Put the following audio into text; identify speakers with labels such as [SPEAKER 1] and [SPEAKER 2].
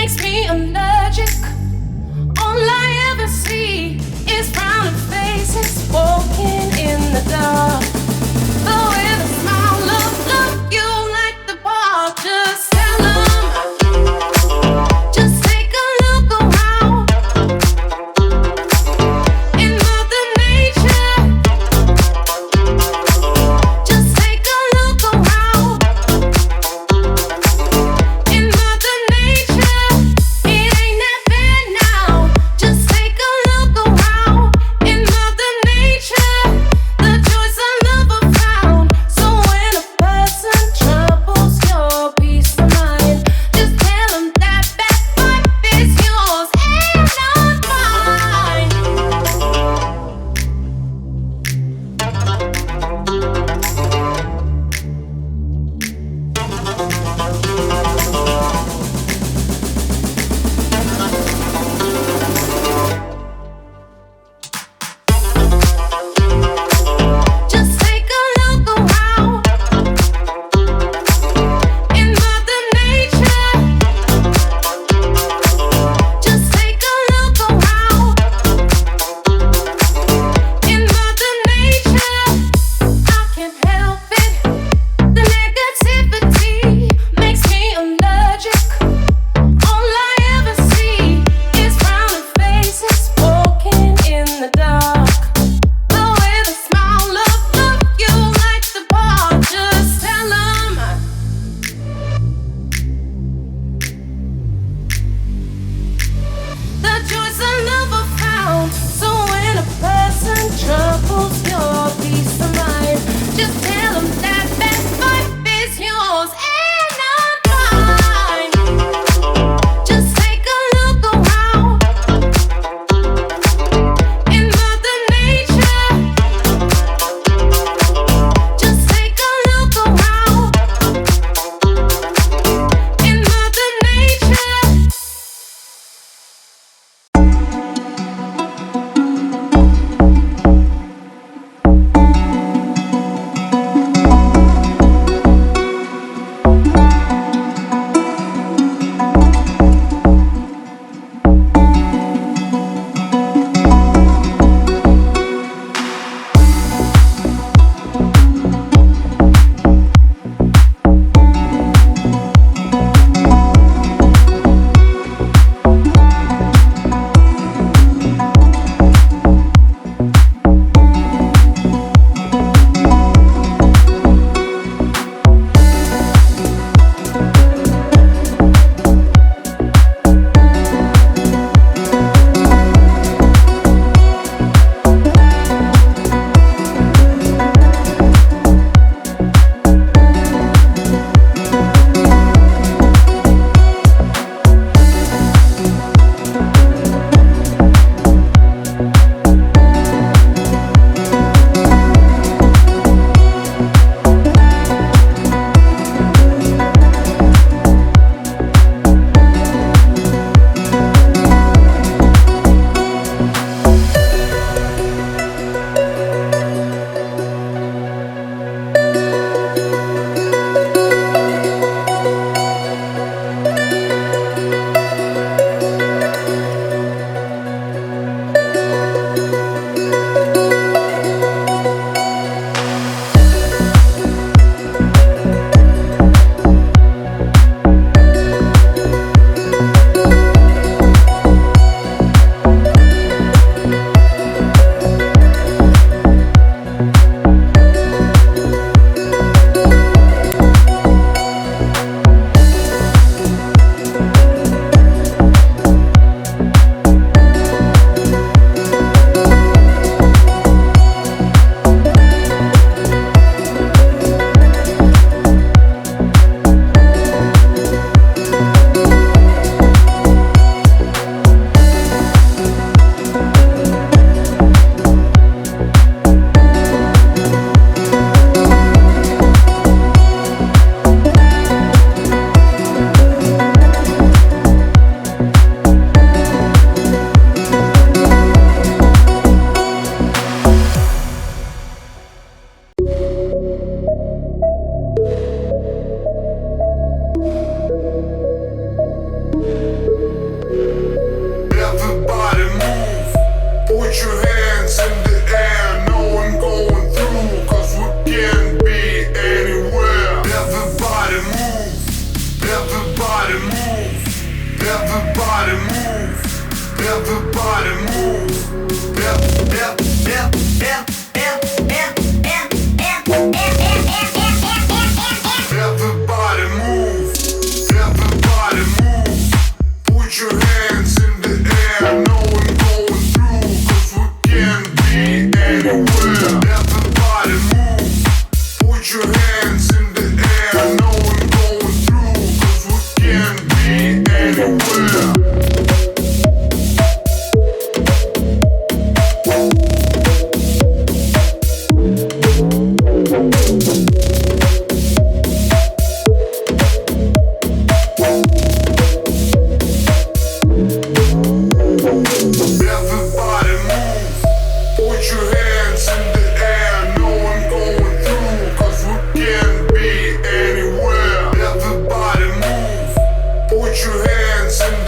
[SPEAKER 1] makes me allergic. All I ever see is frowning faces walking in the dark. But with a smile, love, you like the bar. Just tell 'em, just take a look around. In Mother Nature, just take a look around. In Mother Nature, it ain't that bad now. Just take a look around. In Mother Nature, the joys of love are found. So when a person troubles your peace of mind, just tell 'em that bad vibe is yours and not mine. Just take a look around. In Mother Nature, just take a look around. In Mother Nature, I can't help it. The negativity makes me allergic. All I ever see is frowning faces walking in the dark. But with a smile, love, you like the bar. Just tell 'em, the joys of love are found. So when a person troubles your peace of mind, just tell 'em that that vibe is yours and not mine. Just take a look around. In Mother Nature, just take a look around. In Mother Nature.
[SPEAKER 2] your hands in the air, no one going through, cause we can be anywhere. Everybody move, everybody move, everybody move, everybody move, everybody move, everybody move. Put your hands in the air, no one going through, cause we can be anywhere. Everybody move, put your hands in the air, no one going through, cause we can be anywhere. Everybody move, put your hands in the air, no one going through, cause we can be anywhere. Everybody move, put your hands in the